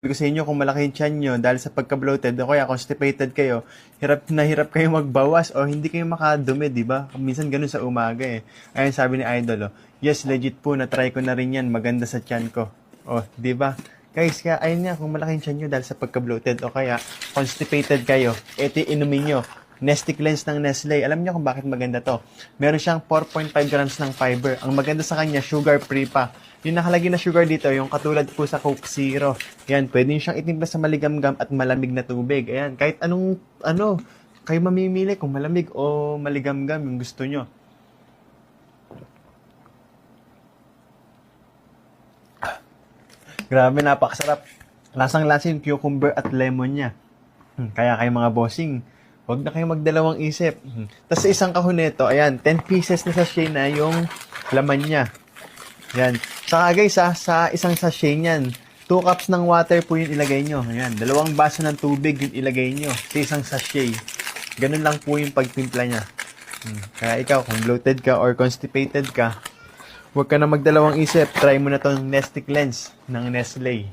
ko sa inyo kung malaki yung tiyan nyo dahil sa pagka-bloated o kaya constipated kayo, hirap kayo magbawas o hindi kayo makadumi, di ba? Minsan ganun sa umaga eh. Ayun sabi ni Idol, oh, yes, legit po, na-try ko na rin yan, maganda sa tiyan ko. Oh, di ba? Guys, kaya ayun nga, kung malaki yung tiyan nyo dahil sa pagka-bloated o kaya constipated kayo, ito inumin nyo. Nestic Lens ng Nestle. Alam niyo kung bakit maganda to? Meron siyang 4.5 grams ng fiber. Ang maganda sa kanya, sugar-free pa. Yung nakalagay na sugar dito, yung katulad po sa Coke Zero. Yan, pwede nyo siyang itimpla sa maligamgam at malamig na tubig. Ayan, kahit anong, kayo mamimili kung malamig o maligamgam yung gusto nyo. Grabe, napakasarap. Lasang-lasa yung cucumber at lemon niya. Kaya kayo mga bossing, huwag na kayong magdalawang isip. Tapos sa isang kahon nito, ayan, 10 pieces na sachet na yung laman niya. Yan. Saka guys, sa isang sachet niyan, 2 cups ng water po yung ilagay nyo. Ayan, 2 baso ng tubig yung ilagay nyo sa isang sachet. Ganun lang po yung pagtimpla niya. Kaya ikaw, kung bloated ka or constipated ka, huwag ka na magdalawang isip. Try mo na tong Nestic Lens ng Nestle.